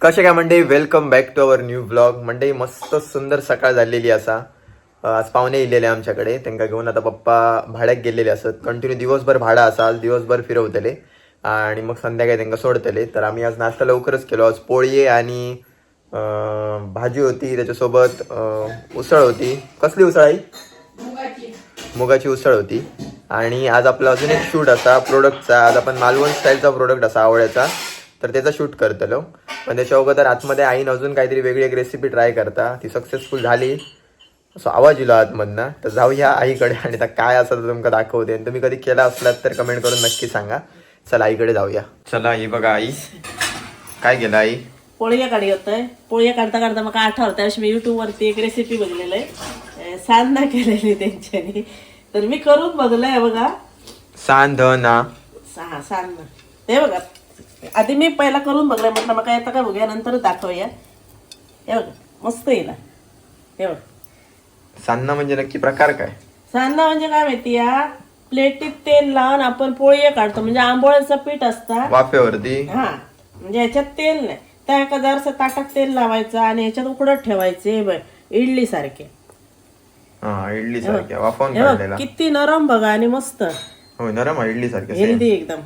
कसे काय मंडळी, welcome back to our new blog. मंडळी मस्त सुंदर सकाळ झालेली असा. आज पाहुणे येलेले आमच्याकडे, त्यांना घेऊन आता पप्पा भाड्याक गेलेले असत. कंटिन्यू दिवसभर भाडा असा, आज दिवसभर फिरवतले आणि मग संध्याकाळी त्यांना सोडतले. तर आम्ही आज नाश्ता लवकरच केलो. आज पोळी आणि भाजी होती, त्याच्यासोबत उसळ होती. कसली उसळ आहे? मुगाची उसळ होती. आणि आज आपला अजून एक शूट असा प्रोडक्टचा. आज आपण मालवण स्टाईलचा प्रोडक्ट असा आवळ्याचा, तर त्याचा शूट करतलो. पण त्याच्या अगोदर आतमध्ये आईन अजून काहीतरी वेगळी एक रेसिपी ट्राय करता. ती सक्सेसफुल झाली असं आवाज येलो आतमधनं. तर जाऊया आईकडे आणि आता काय असं तर तुमका दाखवते. आणि तुम्ही कधी केला असलात तर कमेंट करून नक्की सांगा. चला आईकडे जाऊया. चला ही बघा आई, काय केलं आई? पोळ्या काढी होतंय. पोळ्या काढता काढता मला आठवलं त्यावेळेस मी युट्यूबवरती एक रेसिपी बघलेलं आहे, सांजना केलेली त्यांच्यानी. तर मी करून बघलंय बघा. सांधना सांजना ते बघा. आधी मी पहिला करून बघलाय, म्हटलं मग येतं का बघूया, नंतर दाखवूया. हे बघा मस्त येईल. हे बघा सांधना म्हणजे नक्की प्रकार काय? सांजना म्हणजे काय माहिती या, प्लेटीत तेल लावून आपण पोळी काढतो. म्हणजे आंबोळ्याचं पीठ असतं वाफेवरती. हा, म्हणजे ह्याच्यात तेल नाही, त्या एका जरासं ताटात तेल लावायचं आणि ह्याच्यात उकडत ठेवायचे. हे बघ इडली सारखे. हा, इडली सारख्या वाफवून हे बघ काढलेला. किती नरम बघा आणि मस्त हो, नरम आहे इडली सारखे. हेल्दी एकदम.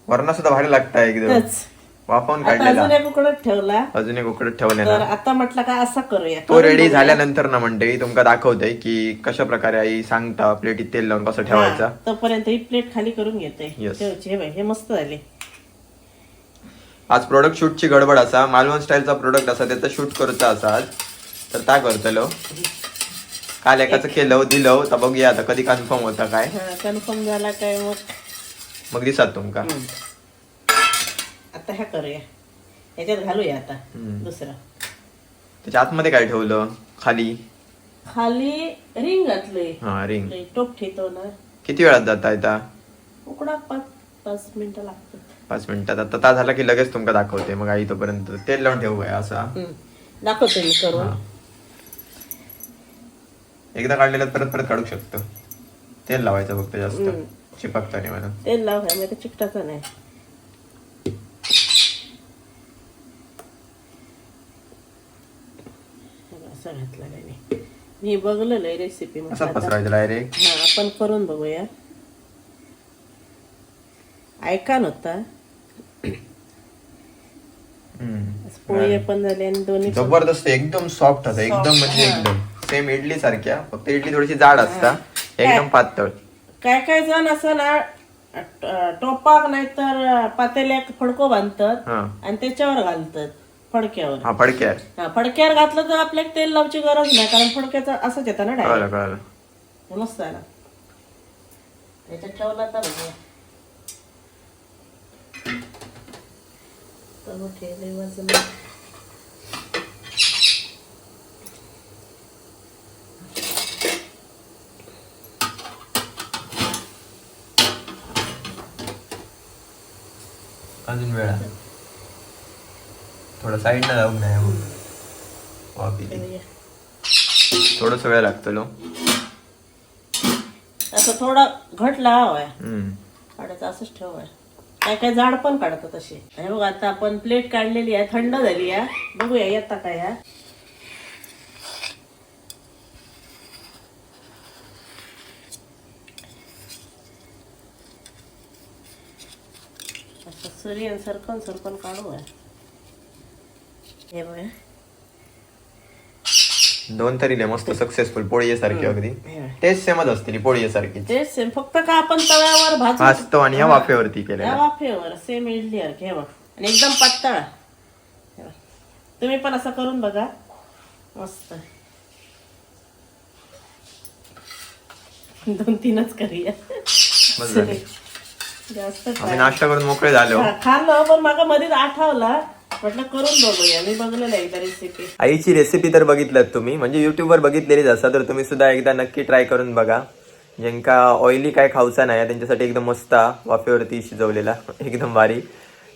वरण सुद्धा भारी लागताय एकदम. तेच. वाफवून आता काढलेला. अजून एक उकडत ठेवला. अजून एक उकडत तर ठेवलेला. आता म्हटलं का असा करूया. तो रेडी झाल्यानंतर ना मंडळी तुमका दाखवते की कशा प्रकारे आई सांगता प्लेटीत तेल लावून कसं ठेवायचं. हा, तोपर्यंत ही प्लेट खाली करून घेते. Yes. ठेवायची. हे बघ हे मस्त झाले. आज प्रोडक्ट शूटची गडबड असा, मालवण स्टाईलचा प्रोडक्ट असा, त्याचा शूट करूचा असा आज. तर काय करतलो, काल एकाचं केलं दिलं, तर बघूया आता कधी कन्फर्म होता काय. कन्फर्म झाला काय मग दिसत तुमका. आता ह्या करूया, ह्याच्यात घालूया आता दुसरा. त्याच्या आतमध्ये काय ठेवलं? खाली खाली रिंग घातली. हा, रिंग. टोप ठेवतो ना. किती वेळात जाता येता? उकडा 5 मिनिटं लागतात. 5 मिनिटात. आता ता झाला की लगेच तुमका दाखवते. मग आई तोपर्यंत तेल लावून ठेवू काय असा. दाखवते मी करून. एकदा काढलेलं परत परत काढू शकतो. तेल लावायचं फक्त, जास्त चिपकता नाही म्हणून. तेल लाव, ते चिकटाचं नाही. असं घातलं नाही मी बघलेलं रेसिपी. असा पसरायचं डायरेक्ट. हा, आपण करून बघूया. ऐका नव्हता. पोळी पण झाली आणि दोन्ही जबरदस्त, एकदम सॉफ्ट होता. एकदम म्हणजे एकदम सेम इडली सारख्या, फक्त इडली थोडीशी जाड असता, एकदम पातळ. काय काय जण असं ना टोपाक नाहीतर पातेल्यात फडको बांधतात आणि त्याच्यावर घालतात फडक्यावर. हा, फडक्या. हा, फडक्यावर घातलं तर आपल्याला तेल लावची गरज नाही, कारण फडक्याचं असंच येतं ना डायरेक्ट. कळलं. मस्त आहे ना. त्याच्यात ठेवला तर बघूया. ठेवले वजन. अजून वेळा थोडं साईडनं जाऊन नाही थोडस वेळ लागतो लो. असं थोडा घट लावाय काढायचं, असंच ठेवाय. काय काय झाड पण काढतात असे. हे बघ आता आपण प्लेट काढलेली आहे, थंड झाली आहे. बघूया येता काय. असं सूर्यन सरकन सरकन काढू आहे. हे बघ दोन तरी मस्त सक्सेसफुल पोळी सारखी. अगदी टेस्ट सेमच असते पोळी सारखी. तेच सेम, फक्त का आपण तव्यावर भाजतो आणि या वाफेवरती या केलेला. वाफेवर सेम इडली सारखी. हे बघ आणि एकदम पातळ. हे बघ. तुम्ही पण असं करून बघा, मस्त. 2-3च करूया. जास्त आम्ही नाश्ता करून मोकळे झालो. खाल्लं पण मागा मध्येच आठवला, म्हटलं करून बघूया. मी बघलेलं एकदा रेसिपी. आईची रेसिपी तर बघितल्यात तुम्ही, म्हणजे युट्यूबवर बघितलेलीच असा, तर तुम्ही सुद्धा एकदा नक्की ट्राय करून बघा. ज्यांका ऑइली काय खाऊचा नाही त्यांच्यासाठी एकदम मस्त वाफेवरती शिजवलेला, एकदम भारी.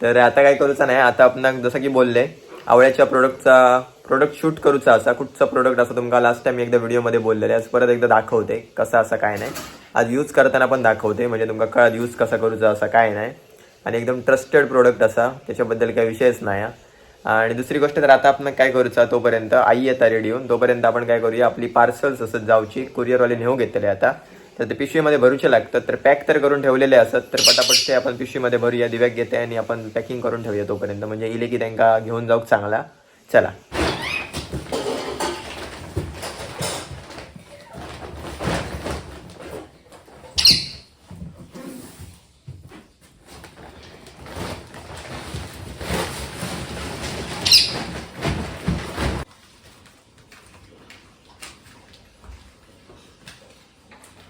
तर आता काय करूचा नाही, आता आपण जसं की बोलले आवळ्याच्या प्रोडक्ट शूट करूचा असा. कुठचा प्रोडक्ट असा तुमका लास्ट टाइम एकदा व्हिडिओमध्ये बोललेले, आज परत एकदा दाखवते कसा असा काय नाही. आज यूज करताना पण दाखवते, म्हणजे तुमका कळत यूज कसा करूचा असा काय नाही. आणि एकदम ट्रस्टेड प्रोडक्ट असा, त्याच्याबद्दल काही विषयच नाही. आणि दुसरी गोष्ट तर आता आपण काय करूचा तोपर्यंत आई येता रेडी होऊन तोपर्यंत आपण काय करूया आपली पार्सल्स असत जाऊची कुरिअरवाले नेऊ घेतले आता तर ते पिशवीमध्ये भरूचे लागतात तर पॅक तर करून ठेवलेले असत तर पटापट ते आपण पिशवीमध्ये भरूया दिव्याक घेते आणि आपण पॅकिंग करून ठेवूया तोपर्यंत म्हणजे इले की त्यांना घेऊन जाऊक चांगला चला.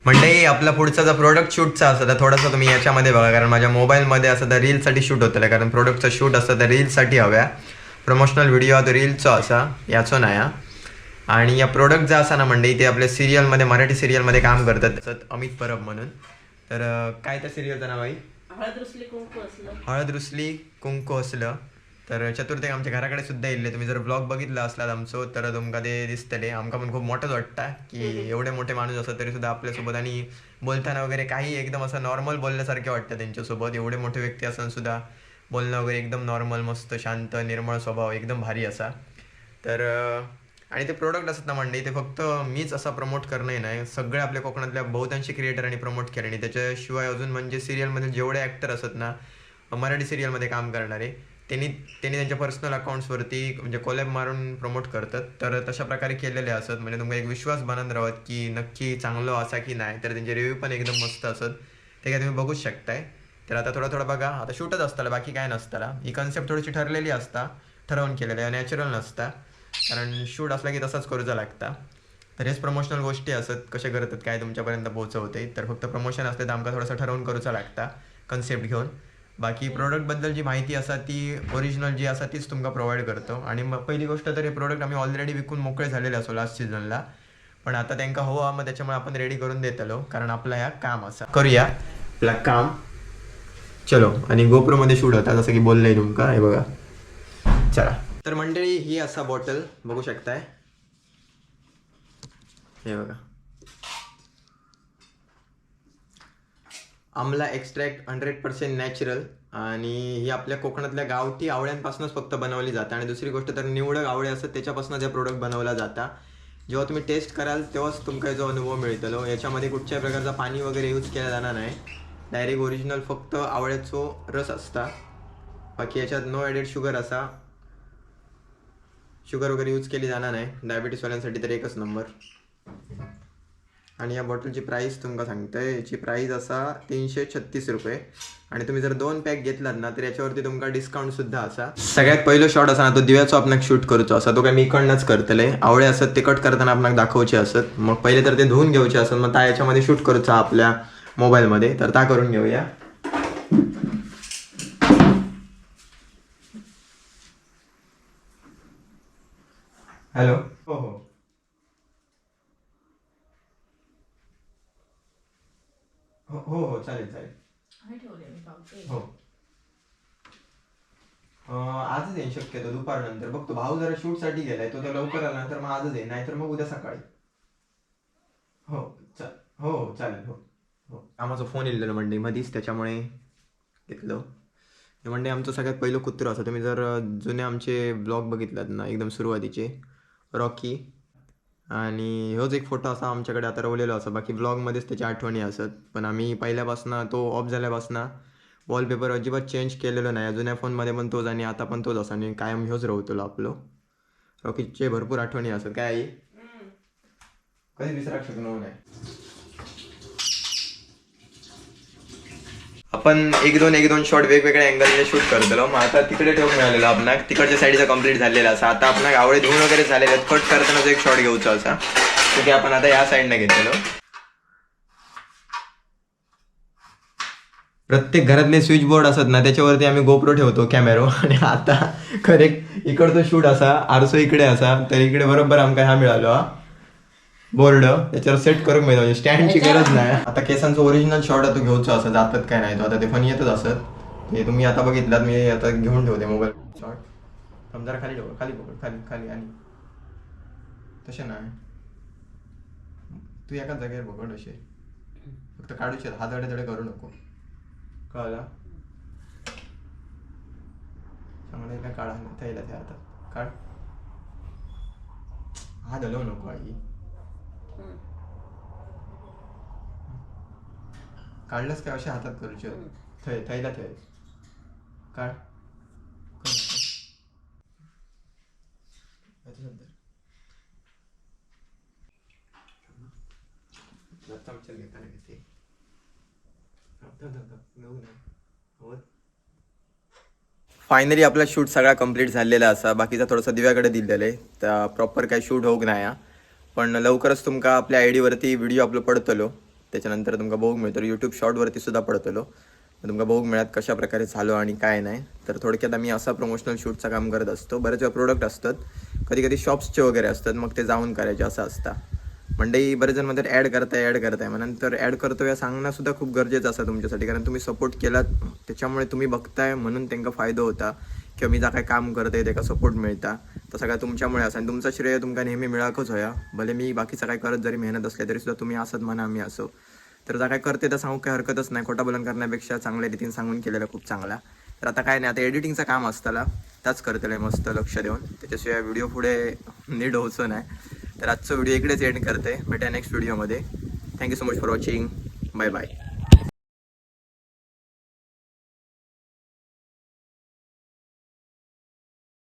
मंडळी आपला पुढचा जो प्रोडक्ट शूटचा असं तर थोडासा तुम्ही याच्यामध्ये बघा कारण माझ्या मोबाईलमध्ये असं तर रीलसाठी शूट होतं कारण प्रोडक्टचं शूट असतं तर रीलसाठी हव्या प्रमोशनल व्हिडिओ तो रीलचो असा याचो नाही हा. आणि या प्रोडक्ट जो असा ना मंडळी ते आपल्या सिरियलमध्ये मराठी सिरियलमध्ये काम करतात त्याच्यात अमित परब म्हणून तर काय त्या सिरियलचं नाव आहे हळद रुसली कुंकू असलं तर चतुर्थीक आमच्या घराकडे सुद्धा येईल तुम्ही जर ब्लॉग बघितला असलात आमचं तर तुमका ते दिसतले आमका पण खूप मोठंच वाटतं की एवढे मोठे माणूस असतात तरी सुद्धा आपल्यासोबत आणि बोलताना वगैरे काही एकदम असं नॉर्मल बोलण्यासारखे वाटतं त्यांच्यासोबत एवढे मोठे व्यक्ती असून सुद्धा बोलणं वगैरे एकदम नॉर्मल मस्त शांत निर्मळ स्वभाव एकदम भारी असा तर आणि ते प्रोडक्ट असतात ना मंडळी ते फक्त मीच असा प्रमोट करणं नाही सगळे आपल्या कोकणातल्या बहुतांशी क्रिएटरांनी प्रमोट केले आणि त्याच्याशिवाय अजून म्हणजे सिरियलमध्ये जेवढे ॲक्टर असतात ना मराठी सिरियलमध्ये काम करणारे त्यांनी त्यांच्या पर्सनल अकाउंट्सवरती म्हणजे कोलॅब मारून प्रमोट करतात तर तशा प्रकारे केलेले असत म्हणजे तुमका एक विश्वास बनत राहत की नक्की चांगलं असा की नाही तर त्यांचे रिव्ह्यू पण एकदम मस्त असत ते काय तुम्ही बघूच शकताय. तर आता थोडं बघा आता शूटच असताना बाकी काय नसताना ही कन्सेप्ट थोडीशी ठरलेली असता ठरवून केलेलं आहे नॅचरल नसता कारण शूट असला की तसाच करूचा लागता. तर हेच प्रमोशनल गोष्टी असत कसे करतात काय तुमच्यापर्यंत पोहोचवते तर फक्त प्रमोशन असते तर आमका थोडंसं ठरवून करूचा लागता कन्सेप्ट घेऊन बाकी प्रोडक्टबद्दल जी माहिती असा ती ओरिजिनल जी असा तीच तुमका प्रोव्हाइड करतो आणि मग पहिली गोष्ट तर हे प्रोडक्ट आम्ही ऑलरेडी विकून मोकळे झालेले असो लास्ट सीझनला पण आता त्यांना हवा मग त्याच्यामुळे आपण रेडी करून देतलो कारण आपला ह्या काम असा करूया आपला काम चलो आणि गोप्रोमध्ये शूट होता जसं की बोललंय तुमका हे बघा चला. तर मंडळी ही असा बॉटल बघू शकताय हे बघा आमला एक्स्ट्रॅक्ट 100% नॅचरल आणि ही आपल्या कोकणातल्या गावठी आवळ्यांपासूनच फक्त बनवली जाते आणि दुसरी गोष्ट तर निवडक आवळे असतात त्याच्यापासून जे प्रोडक्ट बनवला जाता जेव्हा तुम्ही टेस्ट कराल तेव्हाच तुमका जो अनुभव मिळतलो याच्यामध्ये कुठच्याही प्रकारचा पाणी वगैरे यूज केला जाणार नाही डायरेक्ट ओरिजिनल फक्त आवळ्याचो रस असता बाकी याच्यात नो ॲडेड शुगर असा शुगर वगैरे यूज केली जाणार नाही डायबिटीसवाल्यांसाठी तर एकच नंबर. आणि या बॉटलची प्राईस तुमका सांगतोय याची प्राईस असा 336 रुपये आणि तुम्ही जर 2 पॅक घेतलात ना तर याच्यावरती तुमका डिस्काउंट सुद्धा असा. सगळ्यात पहिलं शॉट असा ना तो दिव्याचो आपण शूट करूचो असा तो काय मी इकडनंच करतले आवळे असत ते कट करताना आपण दाखवचे असत मग पहिले तर ते धुवून घ्यायचे असत मग त्या याच्यामध्ये शूट करूचा आपल्या मोबाईलमध्ये तर ता करून घेऊया. हॅलो हो हो हो हो चालेल हो आजच येईन शक्यतो दुपारनंतर बघतो भाऊ जरा शूटसाठी गेलाय तो तर लवकर आला नंतर मग आजच येईल नाहीतर मग उद्या सकाळी हो हो हो चालेल हो हो कामाचा फोन येलेला मंडे मध्येच त्याच्यामुळे घेतलं हे मंडे आमचं सगळ्यात पहिलं कुत्रा असं तुम्ही जर जुने आमचे ब्लॉग बघितलात ना एकदम सुरुवातीचे रॉकी आणि ह्योच एक फोटो असा आमच्याकडे आता रवलेलो असा बाकी ब्लॉगमध्येच त्याच्या आठवणी असत पण आम्ही पहिल्यापासनं तो ऑफ झाल्यापासनं वॉलपेपर अजिबात चेंज केलेलो नाही जुन्या फोनमध्ये पण तोच आणि आता पण तोच असा आणि कायम ह्योच रवतलो आपलो रॉकीचे भरपूर आठवणी असत काय आई कधी विसराक शकलो नाही. आपण एक दोन शॉट वेगवेगळ्या अँगलने शूट करतलो मग आता तिकडे ठेवून मिळालेलो आपण तिकडच्या साईडचा कम्प्लीट झालेला असा आता आपण आवळे धुवून वगैरे झालेले आहेत कट करताना एक शॉट घेऊचा असा की आपण आता या साईडने घेतलेलो. प्रत्येक घरातले स्विच बोर्ड असत ना त्याच्यावरती आम्ही गोप्रो ठेवतो कॅमेरो आणि आता करेक्ट इकडचा शूट असा आरसो इकडे असा तर इकडे बरोबर आमका हा मिळालो बोर्ड त्याच्यावर सेट करून मिळतो म्हणजे स्टँडची गरज नाही. आता केसांचं ओरिजिनल शॉट आता घेऊचं असं जातात काय नाही तो आता ते पण येतच असत हे तुम्ही आता बघितलात मी आता घेऊन ठेवते मोबाईल शॉट जरा खाली ठेव खाली पकड खाली खाली आणि तसे नाही तू एकाच जागेवर पकड असे फक्त काढूचे हात अडे करू नको कळला. चांगलं काय काढा थैला ते आता काढ. हा हलवू नको आई. काढलंच काय अशा हातात करूचे थैला थै काढ. फायनली आपला शूट सगळा कंप्लीट झालेला असा. बाकीचा थोडासा दिव्याकडे दिलेला आहे तर प्रॉपर काय शूट होऊक नाही हा. पण लवकरच तुमका आपल्या आय डीवरती व्हिडिओ अपलोड पडतलो. त्याच्यानंतर तुमका बघूक मिळतो यूट्यूब शॉर्टवरती सुद्धा पडतलो. तुमका बघूक मिळत कशा प्रकारे झालो आणि काय नाही. तर थोडक्यात आम्ही असा प्रमोशनल शूटचं काम करत असतो. बरेच वेळा प्रोडक्ट असतात, कधी कधी शॉप्सचे वगैरे असतात, मग ते जाऊन करायचे असं असतं. मंडई बरेच जण म्हणतात ॲड करताय मग नंतर ॲड करतो या सांगणं सुद्धा खूप गरजेचं असतं तुमच्यासाठी. कारण तुम्ही सपोर्ट केलात त्याच्यामुळे तुम्ही बघताय म्हणून त्यांना फायदा होता किंवा मी जा काय काम करते त्याचा सपोर्ट मिळता. तर सगळ्या तुमच्यामुळे असं आणि तुमचा श्रेय तुमका नेहमी मिळाकच होया. भले मी बाकीचं काय करत जरी मेहनत असले तरी सुद्धा तुम्ही असत म्हणा आम्ही असो. तर जा काय करते तर सांगू काय हरकतच नाही. खोटा बोलन करण्यापेक्षा चांगल्या रीतीने सांगून केलेला खूप चांगला. तर आता काय नाही, आता एडिटिंगचं काम असताना त्याच करतलं मस्त लक्ष देऊन. त्याच्याशिवाय व्हिडिओ पुढे नीट होचं नाही. तर आजचा व्हिडिओ इकडेच एंड करते. भेटा नेक्स्ट व्हिडिओमध्ये. Thank you so much for watching. Bye bye.